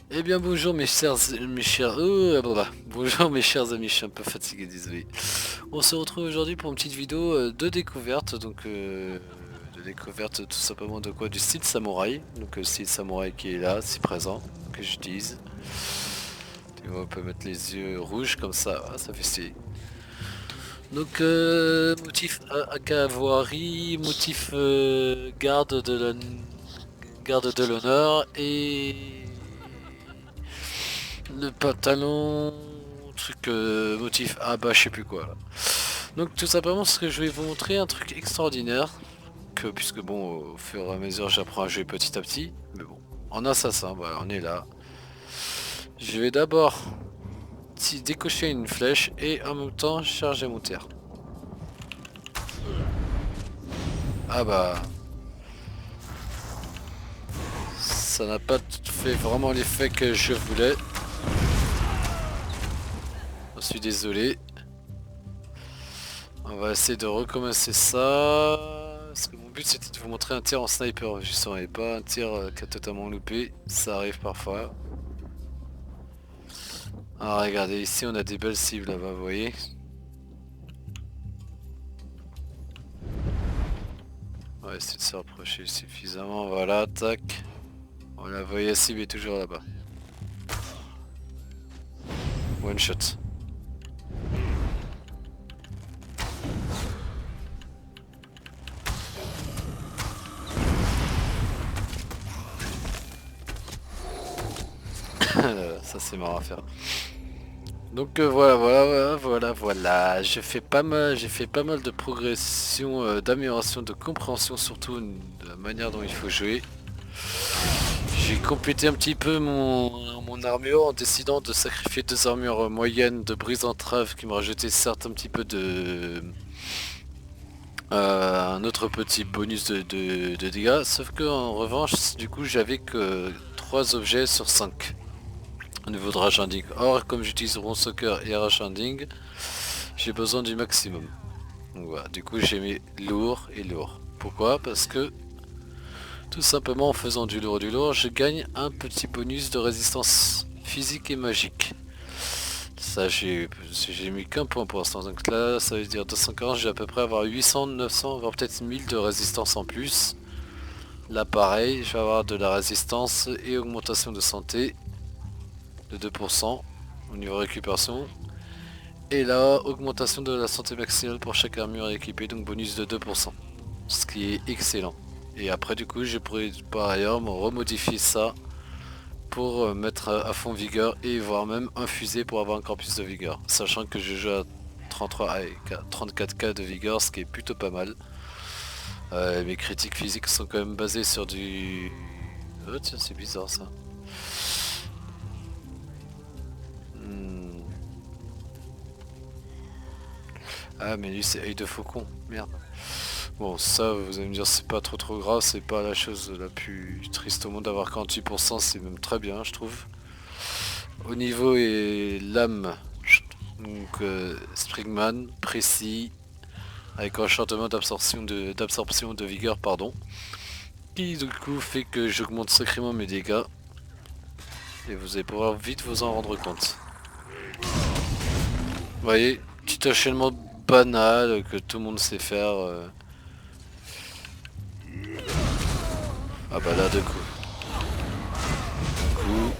Eh bien bonjour bonjour mes chers amis, je suis un peu fatigué, désolé. On se retrouve aujourd'hui pour une petite vidéo de découverte, de découverte tout simplement de quoi? Du style samouraï, style samouraï qui est là, si présent, que j'utilise. Tu vois, on peut mettre les yeux rouges comme ça, ah, ça fait stylé. Motif Akawari, motif garde de l'honneur et le pantalon, truc motif ah bah je sais plus quoi là. Donc tout simplement ce que je vais vous montrer un truc extraordinaire que puisque bon au fur et à mesure j'apprends à jouer petit à petit, mais bon en assassin voilà on est là. Je vais d'abord décocher une flèche et en même temps charger mon tir. Ah bah ça n'a pas fait vraiment l'effet que je voulais. Je suis désolé. On va essayer de recommencer ça. Parce que mon but c'était de vous montrer un tir en sniper justement et pas un tir qui a totalement loupé. Ça arrive parfois. Ah regardez ici on a des belles cibles là-bas vous voyez. On va essayer de se rapprocher suffisamment. Voilà tac. Voilà vous voyez la cible est toujours là-bas. One shot. Ça c'est marrant à faire. Donc voilà. J'ai fait pas mal de progression, d'amélioration, de compréhension surtout de la manière dont il faut jouer. J'ai complété un petit peu mon armure en décidant de sacrifier deux armures moyennes de brise entrave qui me rajoutaient certes un petit peu de un autre petit bonus de dégâts, sauf que en revanche du coup j'avais que 3 objets sur 5 au niveau de rage ending. Or comme j'utilise Ron Soccer et rage ending, j'ai besoin du maximum. Donc voilà, du coup j'ai mis lourd et lourd. Pourquoi? Parce que tout simplement en faisant du lourd, je gagne un petit bonus de résistance physique et magique. Ça j'ai mis qu'un point pour l'instant, donc là ça veut dire 240, j'ai à peu près avoir 800, 900, voire peut-être 1000 de résistance en plus. Là pareil, je vais avoir de la résistance et augmentation de santé de 2% au niveau récupération. Et là, augmentation de la santé maximale pour chaque armure équipée, donc bonus de 2%. Ce qui est excellent. Et après du coup je pourrais par ailleurs me remodifier ça pour mettre à fond vigueur et voire même infuser pour avoir encore plus de vigueur. Sachant que je joue à 34k de vigueur, ce qui est plutôt pas mal. Mes critiques physiques sont quand même basées sur du... Oh tiens c'est bizarre ça. Hmm. Ah mais lui c'est œil de faucon, merde. Bon ça vous allez me dire c'est pas trop grave, c'est pas la chose la plus triste au monde d'avoir 48%, c'est même très bien je trouve. Au niveau et l'âme, donc Springman, précis, avec un enchantement d'absorption de vigueur pardon. Qui du coup fait que j'augmente sacrément mes dégâts. Et vous allez pouvoir vite vous en rendre compte. Vous voyez, petit enchaînement banal que tout le monde sait faire. Ah bah là deux coups. Un coup.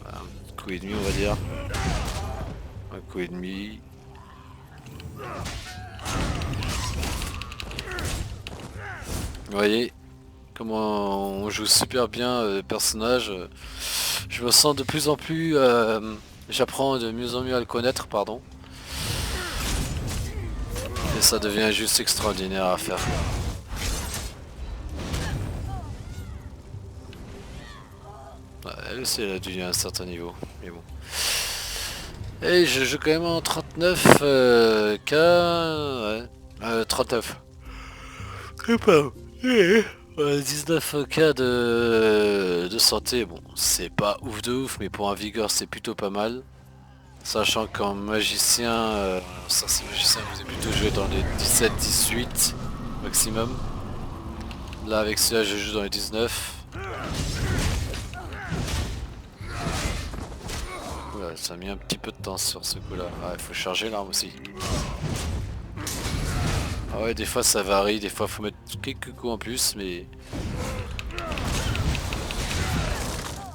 Un coup et demi on va dire. Un coup et demi. Vous voyez comment on joue super bien le personnage. Je me sens de plus en plus... j'apprends de mieux en mieux à le connaître, pardon. Et ça devient juste extraordinaire à faire. Ouais, elle aussi elle a dû à un certain niveau, mais bon. Et je joue quand même en 39 K... Ouais. 39. C'est pas... 19 k de santé, bon c'est pas ouf de ouf mais pour un vigueur c'est plutôt pas mal. Sachant qu'en magicien, sorcier magicien vous avez plutôt joué dans les 17-18 maximum. Là avec celui-là je joue dans les 19. Ouais, ça a mis un petit peu de temps sur ce coup là. Ah, il faut charger l'arme aussi. Ah ouais, des fois ça varie, des fois faut mettre quelques coups en plus, mais...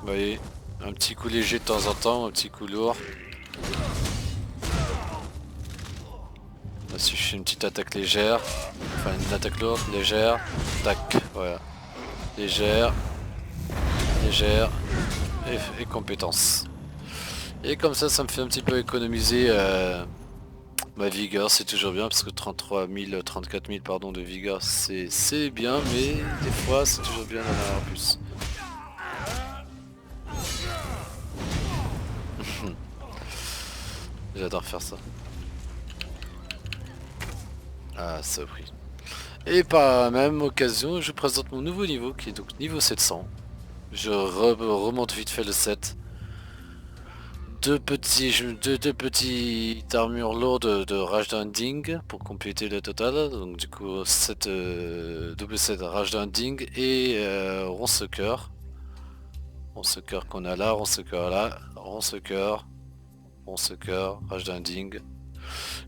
Vous voyez, un petit coup léger de temps en temps, un petit coup lourd. Là, si je fais une petite attaque légère, enfin une attaque lourde, légère, tac, voilà. Légère, légère et compétence. Et comme ça me fait un petit peu économiser ma vigueur, c'est toujours bien, parce que 33 000, 34 000 pardon, de vigueur, c'est bien, mais des fois c'est toujours bien d'en avoir plus. J'adore faire ça. Ah, ça pris. Et par la même occasion, je présente mon nouveau niveau, qui est donc niveau 700. Je remonte vite fait le 7. Deux petites armures lourdes de Rajdanding pour compléter le total. Donc du coup 7 double 7 Rajdanding et Ronce-Cœur. Ronce-Cœur qu'on a là, Ronce-Cœur là, Ronce-Cœur, Ronce-Cœur, Rajdanding.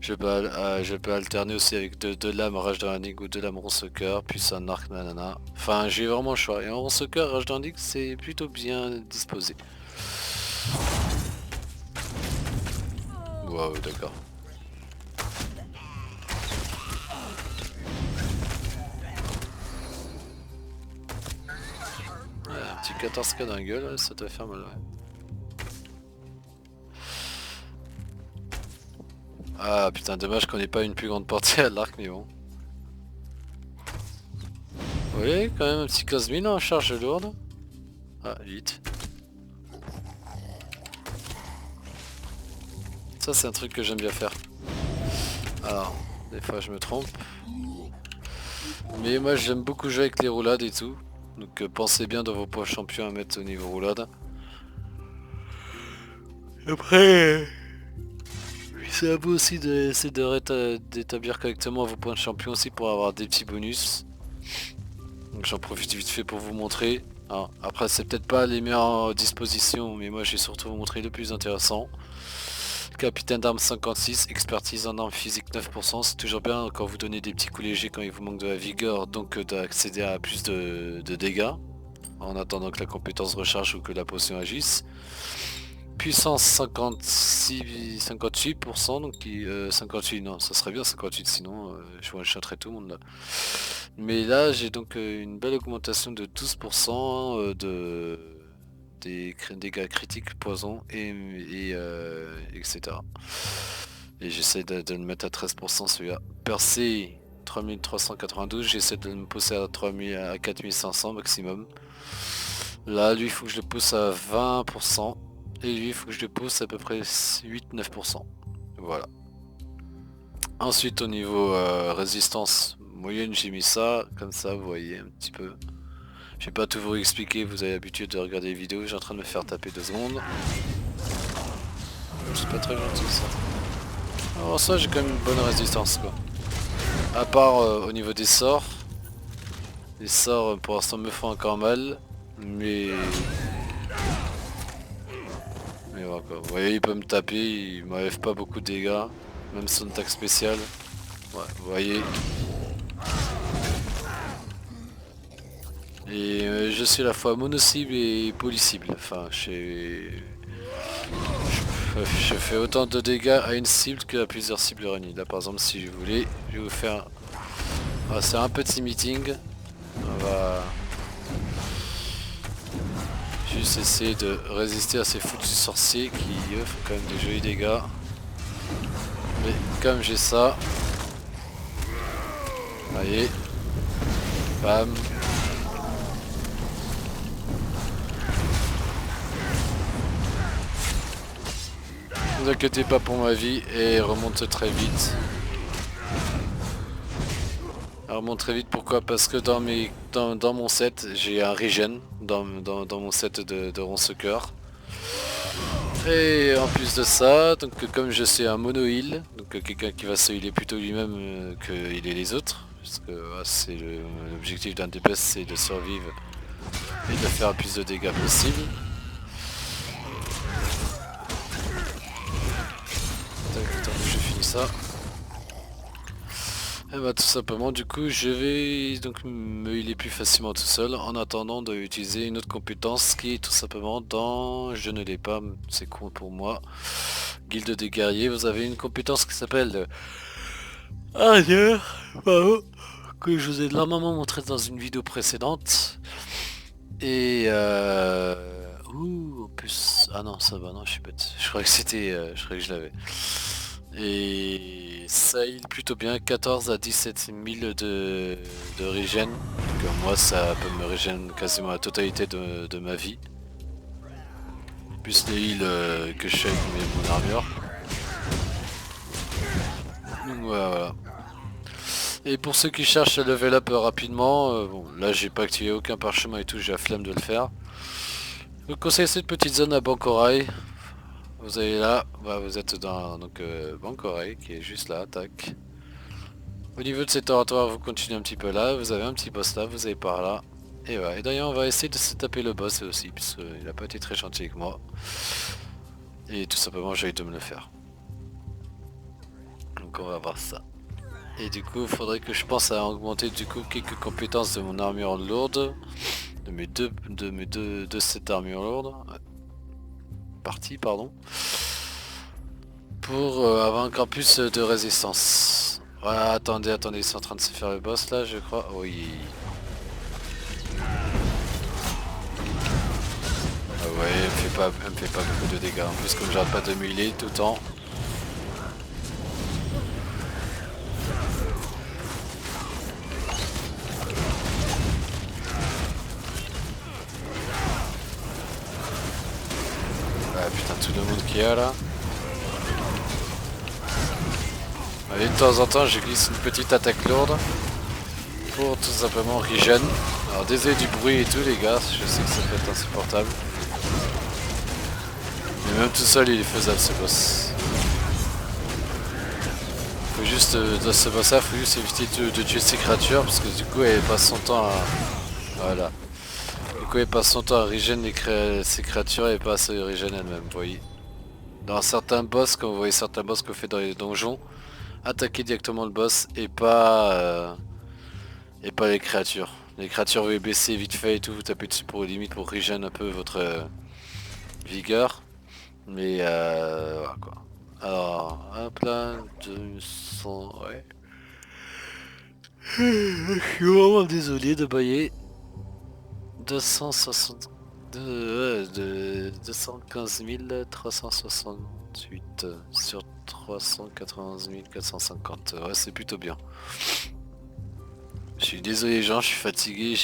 Je peux alterner aussi avec deux lames Rajdanding ou deux lames Ronce-Cœur, puis un arc nanana. Enfin j'ai vraiment le choix. Et en Ronce-Cœur, Rajdanding c'est plutôt bien disposé. Wow, d'accord. Ouais, un petit 14K dans la gueule, ça doit faire mal, ouais. Ah putain, dommage qu'on ait pas une plus grande portée à l'arc, mais bon. Oui, quand même un petit 15 000 en charge lourde. Ah, vite. Ça c'est un truc que j'aime bien faire. Alors, des fois je me trompe. Mais moi j'aime beaucoup jouer avec les roulades et tout. Donc pensez bien dans vos points champions à mettre au niveau roulade. Après, c'est à vous aussi d'essayer d'établir correctement vos points de champion aussi pour avoir des petits bonus. Donc j'en profite vite fait pour vous montrer. Alors, après c'est peut-être pas les meilleures dispositions, mais moi j'ai surtout vous montrer le plus intéressant. Capitaine d'armes 56, expertise en armes physique 9%, c'est toujours bien quand vous donnez des petits coups légers quand il vous manque de la vigueur, donc d'accéder à plus de dégâts, en attendant que la compétence recharge ou que la potion agisse. Puissance 56, 58%, donc 58, non ça serait bien 58 sinon je one-shotterais tout le monde là. Mais là j'ai donc une belle augmentation de 12% des dégâts critiques, poison etc. Et j'essaie de le mettre à 13% celui-là. Percé 3392, j'essaie de me pousser à 3000 à 4500 maximum. Là lui il faut que je le pousse à 20%. Et lui il faut que je le pousse à peu près 8-9%. Voilà. Ensuite au niveau résistance moyenne j'ai mis ça, comme ça vous voyez un petit peu. Je vais pas tout vous expliquer, vous avez l'habitude de regarder les vidéos, j'ai en train de me faire taper 2 secondes. C'est pas très gentil ça. Alors ça j'ai quand même une bonne résistance quoi. À part au niveau des sorts. Les sorts pour l'instant me font encore mal. Mais voilà quoi. Vous voyez il peut me taper, il m'enlève pas beaucoup de dégâts. Même son attaque spéciale. Ouais, vous voyez. Et je suis à la fois mono-cible et poly-cible. Enfin, je fais autant de dégâts à une cible qu'à plusieurs cibles réunies. Là par exemple si je voulais, je vais vous faire... Ah, c'est un petit meeting. On va juste essayer de résister à ces foutus sorciers qui eux font quand même des jolis dégâts. Mais comme j'ai ça... Voyez. Bam. Ne vous inquiétez pas pour ma vie et remonte très vite. Elle remonte très vite, pourquoi? Parce que dans mon set j'ai un regen dans mon set de ronce-cœur. Et en plus de ça, donc comme je suis un mono heal, donc quelqu'un qui va se healer plutôt lui-même que healer les autres, parce que c'est l'objectif d'un DPS, c'est de survivre et de faire le plus de dégâts possible. ça. Et bah tout simplement du coup je vais donc me healer plus facilement tout seul en attendant d'utiliser une autre compétence qui est tout simplement dans... Je ne l'ai pas, c'est con pour moi. Guilde des guerriers, vous avez une compétence qui s'appelle Arrière, que je vous ai largement montré dans une vidéo précédente. Et ouh, en plus... Ah non ça va, non je suis bête. Je croyais que c'était... je croyais que je l'avais. Et ça heal plutôt bien, 14 à 17 000 de regen. Donc moi ça peut me regen quasiment la totalité de ma vie. Plus les heals que je fais avec mon armure. Donc voilà. Et pour ceux qui cherchent à level up rapidement, bon là j'ai pas activé aucun parchemin et tout, j'ai la flemme de le faire. Je vous conseille cette petite zone à Bancorail. Vous allez là, bah, vous êtes dans donc Bancorail qui est juste là, tac. Au niveau de cet oratoire, vous continuez un petit peu là, vous avez un petit boss là, vous allez par là. Et voilà, et d'ailleurs on va essayer de se taper le boss aussi, puisqu'il a pas été très gentil avec moi. Et tout simplement j'ai de me le faire. Donc on va voir ça. Et du coup il faudrait que je pense à augmenter du coup quelques compétences de mon armure lourde. De cette armure lourde. Partie pardon. Pour avoir encore plus de résistance. Voilà, attendez, ils sont en train de se faire le boss là je crois. Oui. Ah ouais, elle me fait pas beaucoup de dégâts. En plus comme j'arrête pas de me healer tout le temps. Ah putain tout le monde qui est là. Allez, de temps en temps je glisse une petite attaque lourde. Pour tout simplement regen. Alors désolé du bruit et tout les gars, je sais que ça peut être insupportable. Mais même tout seul il est faisable ce boss. Faut juste, dans ce boss là, faut juste éviter de tuer ces créatures parce que du coup elle passe son temps à... Voilà. Du coup elle passe son temps à regen ces créatures et pas à se regen elle-même, vous voyez. Dans certains boss, quand vous voyez certains boss qu'on fait dans les donjons, attaquez directement le boss et pas les créatures. Les créatures vous les blessez vite fait et tout, vous tapez dessus pour limite pour regen un peu votre vigueur. Mais voilà quoi. Alors, hop là, 200, ouais. Je suis vraiment désolé de bailler. 215 368 sur 391 450. Ouais, c'est plutôt bien. Je suis désolé les gens, je suis fatigué,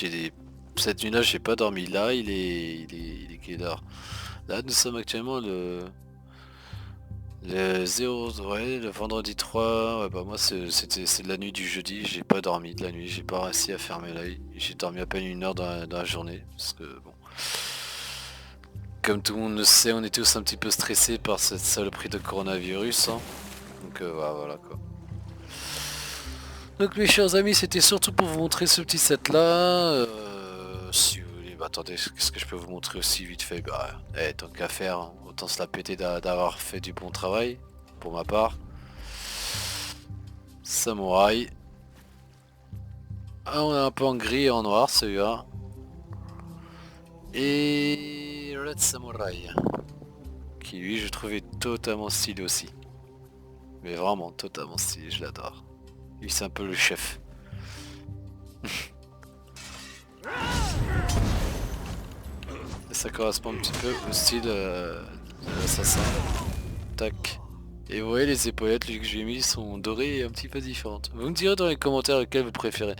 cette nuit-là j'ai pas dormi. Là il est quelle heure? Là nous sommes actuellement le 0, ouais, le vendredi 3, ouais, bah moi c'est la nuit du jeudi, j'ai pas dormi de la nuit, j'ai pas réussi à fermer l'œil, j'ai dormi à peine 1 heure dans la journée, parce que bon, comme tout le monde le sait, on est tous un petit peu stressés par cette saloperie de coronavirus, hein. Donc voilà quoi. Donc mes chers amis, c'était surtout pour vous montrer ce petit set là, si vous voulez, bah attendez, qu'est-ce que je peux vous montrer aussi vite fait, bah tant qu'à faire, hein, autant se la péter d'avoir fait du bon travail, pour ma part. Samouraï. Ah, on est un peu en gris et en noir celui-là. Et Red Samurai. Qui lui je trouvais totalement stylé aussi. Mais vraiment totalement stylé, je l'adore. Lui c'est un peu le chef. Et ça correspond un petit peu au style de l'assassin. Tac. Et vous voyez les épaulettes que j'ai mis sont dorées et un petit peu différentes. Vous me direz dans les commentaires lequel vous préférez.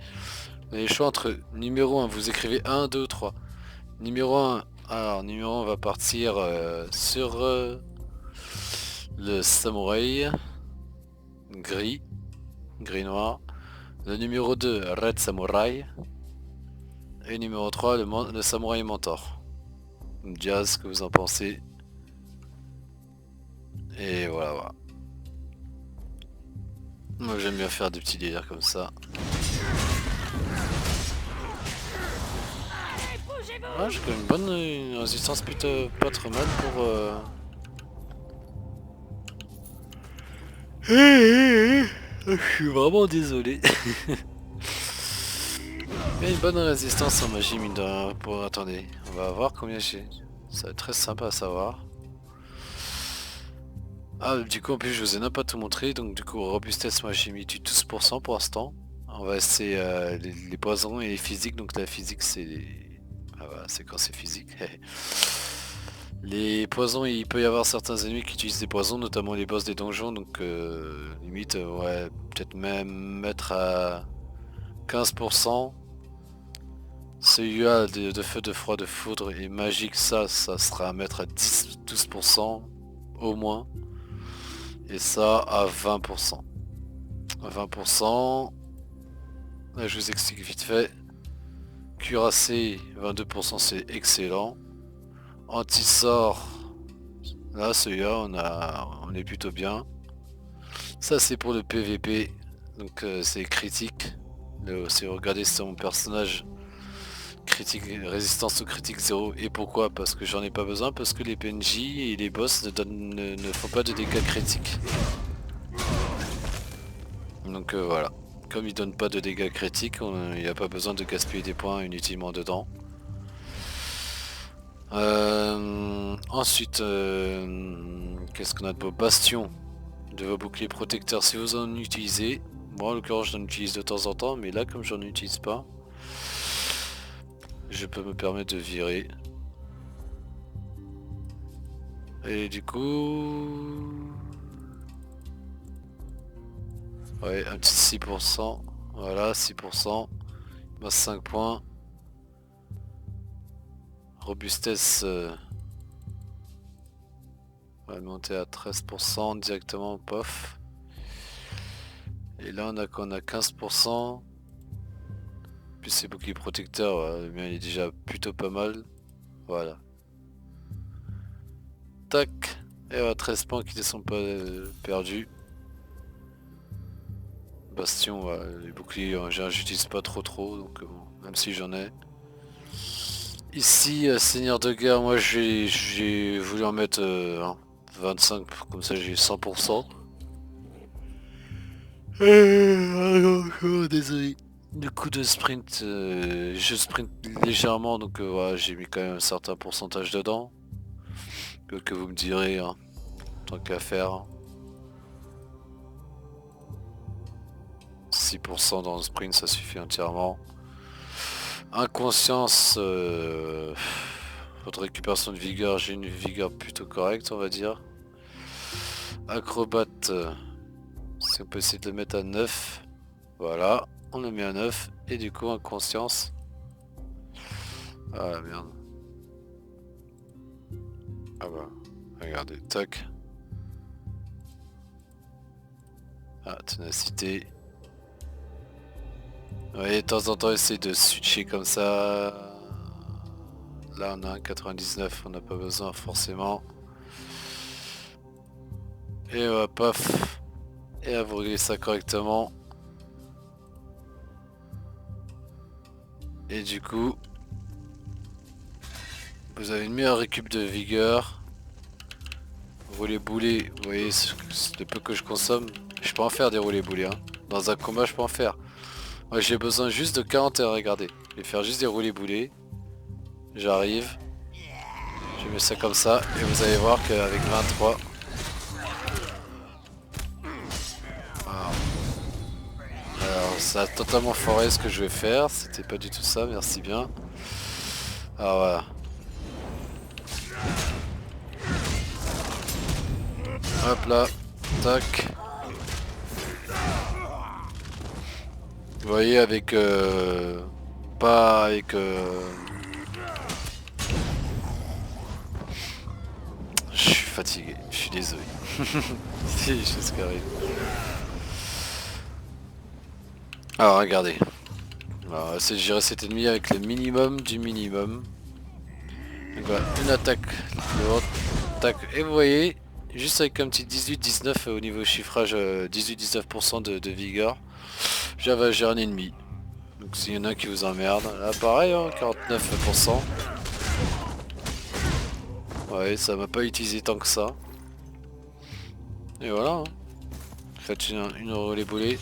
Vous avez le choix entre numéro 1, vous écrivez 1, 2, 3. Numéro 1, alors numéro 1 on va partir sur le samouraï gris noir. Le numéro 2, Red Samurai. Et numéro 3, le samouraï mentor. Vous me direz ce que vous en pensez. Et voilà. Moi j'aime bien faire des petits délires comme ça. Ouais, j'ai quand même une bonne résistance plutôt pas trop mal Je suis vraiment désolé. Il y a une bonne résistance en magie mine de rien. Pour... Attendez, on va voir combien j'ai. Ça va être très sympa à savoir. Ah, du coup en plus je vous ai même pas tout montré. Donc du coup robustesse, moi j'ai mis du 12% pour l'instant. On va essayer les poisons et les physiques. Donc la physique c'est... Ah bah c'est quand c'est physique. Les poisons, il peut y avoir certains ennemis qui utilisent des poisons, notamment les boss des donjons, donc limite, ouais, peut-être même mettre à 15%. Celui-là de feu, de froid, de foudre et magique, ça sera à mettre à 10-12% au moins. Et ça à 20%. À 20%, là je vous explique vite fait. Cuirassé, 22% c'est excellent. Anti-sort, là celui-là on est plutôt bien. Ça c'est pour le PVP, donc c'est critique. Si vous regardez sur mon personnage, critique, résistance au critique 0. Et pourquoi? Parce que j'en ai pas besoin, parce que les PNJ et les boss ne font pas de dégâts critiques. Donc voilà. Comme ils donnent pas de dégâts critiques, il n'y a pas besoin de gaspiller des points inutilement dedans. Ensuite, qu'est-ce qu'on a de beau? Bastion. De vos boucliers protecteurs si vous en utilisez. Moi en l'occurrence j'en utilise de temps en temps, mais là comme j'en utilise pas, je peux me permettre de virer. Et du coup... Ouais, un petit 6%. Voilà, 6%. Il 5 points. Robustesse... on va monter à 13% directement, pof. Et là on a qu'on a 15%. Puis ces boucliers protecteurs, le mien il est déjà plutôt pas mal. Voilà. Tac. Et voilà, 13 points qui ne sont pas perdus. Bastion, les boucliers en général j'utilise pas trop donc bon, même si j'en ai. Ici, Seigneur de guerre, moi j'ai voulu en mettre 25, comme ça j'ai 100%. Désolé. Du coup de sprint, je sprint légèrement, donc voilà, j'ai mis quand même un certain pourcentage dedans. Que vous me direz, hein, tant qu'à faire. 6% dans le sprint, ça suffit entièrement. Inconscience, votre récupération de vigueur, j'ai une vigueur plutôt correcte on va dire. Acrobate, si on peut essayer de le mettre à 9. Voilà, on le met à 9. Et du coup inconscience. Ah la merde. Ah bah, regardez, tac. Ah, ténacité. Vous voyez, de temps en temps, essayer de switcher comme ça. Là, on a un 99, on n'a pas besoin forcément. Et paf. Et à vous régler ça correctement. Et du coup, vous avez une meilleure récup de vigueur. Roulé boulet, vous voyez, c'est le peu que je consomme. Je peux en faire des roulés boulets. Hein. Dans un combat, je peux en faire. Moi, j'ai besoin juste de 41, regardez. Je vais faire juste des roulés boulets. J'arrive. Je mets ça comme ça. Et vous allez voir qu'avec 23... Alors, ça a totalement foiré ce que je vais faire. C'était pas du tout ça, merci bien. Alors voilà. Hop là. Tac. Vous voyez avec... pas avec... Je suis fatigué, je suis désolé. C'est des choses qui arrivent. Alors regardez. Alors, on va essayer de gérer cet ennemi avec le minimum du minimum. Donc voilà, une attaque, l'autre, tac. Et vous voyez, juste avec un petit 18-19 au niveau chiffrage, 18-19% de vigueur, j'avais géré un ennemi. Donc s'il y en a qui vous emmerde, là pareil, hein, 49%. Ouais, ça m'a pas utilisé tant que ça. Et voilà. Hein. Faites une relais boulée.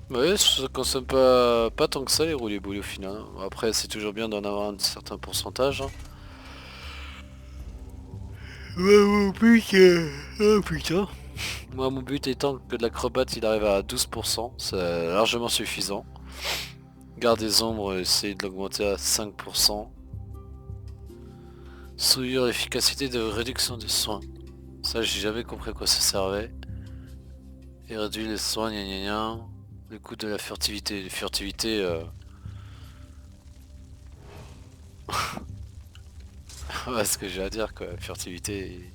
Ouais, ça consomme pas tant que ça les roulés boulets au final. Après c'est toujours bien d'en avoir un certain pourcentage. Hein. Ouais, mon but, oh putain. Moi mon but étant que de l'acrobate il arrive à 12%, c'est largement suffisant. Garde des ombres, essayer de l'augmenter à 5%. Souillure, efficacité de réduction des soins. Ça j'ai jamais compris à quoi ça servait. Et réduit les soins, gna gna gna. Le coût de la furtivité. Les furtivités... ouais, ce que j'ai à dire quoi, furtivité...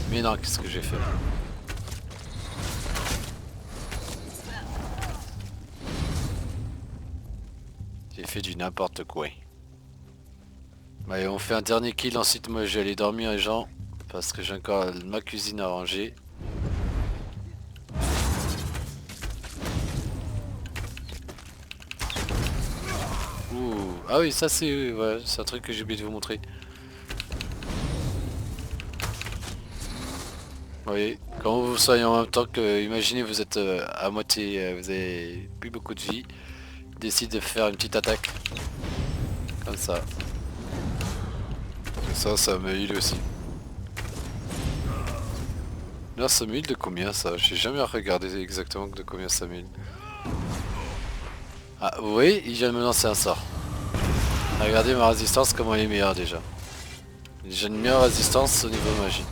Mais non, qu'est-ce que j'ai fait? J'ai fait du n'importe quoi. Allez, on fait un dernier kill, ensuite moi je vais aller dormir les gens. Parce que j'ai encore ma cuisine à ranger. Ouh. Ah oui, ça c'est ouais, c'est un truc que j'ai oublié de vous montrer. Vous voyez, quand vous soyez en même temps que, imaginez vous êtes à moitié, vous avez plus beaucoup de vie. Décide de faire une petite attaque. Comme ça. Ça me heal aussi. Là ça me heal de combien ça? J'ai jamais regardé exactement de combien ça me heal. Ah vous voyez, il vient de me lancer un sort. Regardez ma résistance comment elle est meilleure déjà. J'ai une meilleure résistance au niveau magie.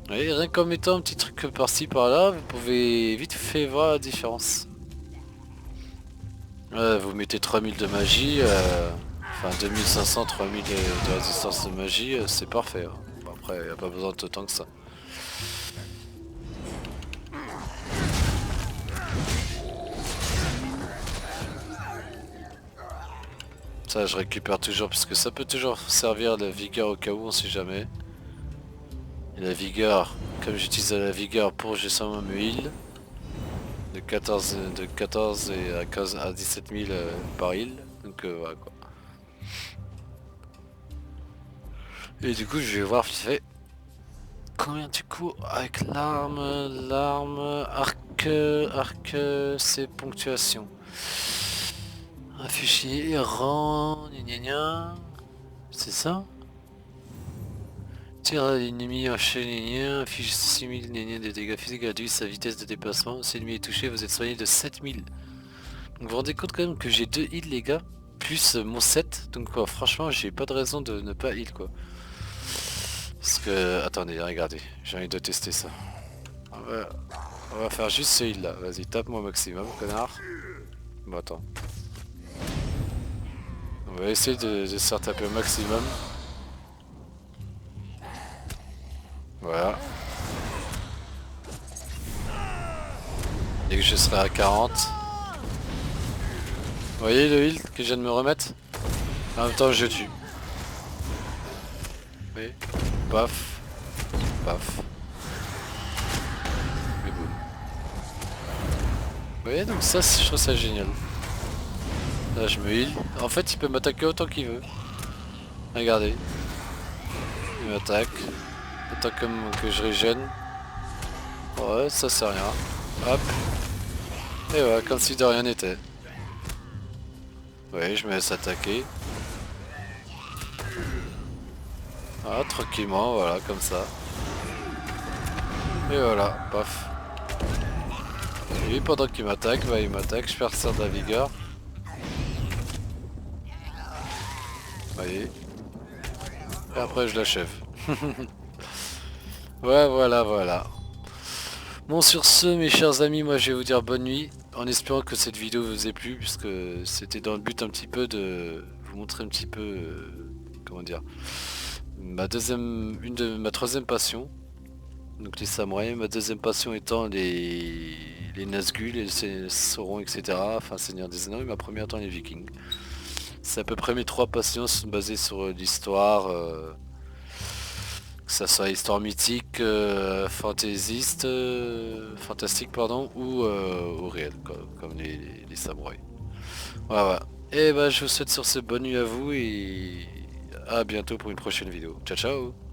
Et rien qu'en mettant un petit truc par-ci par-là, vous pouvez vite fait voir la différence. Vous mettez 3000 de magie, enfin 2500, 3000 de résistance de magie, c'est parfait. Hein. Bon, après, il n'y a pas besoin de autant que ça. Ça, je récupère toujours, puisque ça peut toujours servir la vigueur au cas où, on sait jamais. Et la vigueur, comme j'utilise la vigueur pour justement me heal, de 14 et à 17 000 par heal, donc voilà quoi. Et du coup je vais voir vite fait combien du coup avec l'arme, arc, c'est ponctuation. Un fichier errant, gna gna gna, c'est ça? Tire à l'ennemi enchaîné, affiche 6000 de dégâts physiques, réduit sa vitesse de déplacement. Si l'ennemi est touché, vous êtes soigné de 7000. Donc vous vous rendez compte quand même que j'ai 2 heals les gars, plus mon 7. Donc quoi, franchement j'ai pas de raison de ne pas heal quoi. Parce que, attendez, regardez, j'ai envie de tester ça. On va faire juste ce heal là, vas-y tape-moi maximum connard. Bon attends. On va essayer de se faire taper au maximum. Voilà. Dès que je serai à 40. Vous voyez le heal que je viens de me remettre? En même temps je tue. Oui. Paf. Paf. Et boum. Vous voyez donc ça je trouve ça génial. Là je me heal. En fait il peut m'attaquer autant qu'il veut. Regardez. Il m'attaque. Autant que je régène. Ouais ça c'est rien. Hop. Et voilà, comme si de rien n'était. Oui, je me laisse attaquer. Ah, tranquillement, voilà, comme ça. Et voilà, paf. Et lui, pendant qu'il m'attaque, bah il m'attaque, je perds ça de la vigueur. Vous voyez. Et après, je l'achève. Ouais, voilà. Bon, sur ce, mes chers amis, moi je vais vous dire bonne nuit. En espérant que cette vidéo vous ait plu, puisque c'était dans le but un petit peu de vous montrer un petit peu, comment dire, ma troisième passion, donc les samouraïs, ma deuxième passion étant les Nazgûl, les Sauron, etc. Enfin Seigneur des Anneaux, et ma première étant les Vikings. C'est à peu près mes trois passions, sont basées sur l'histoire, Que ça soit histoire mythique, fantaisiste, fantastique pardon, ou réel, comme les samouraïs. Voilà. Et bah je vous souhaite sur ce bonne nuit à vous et à bientôt pour une prochaine vidéo. Ciao ciao.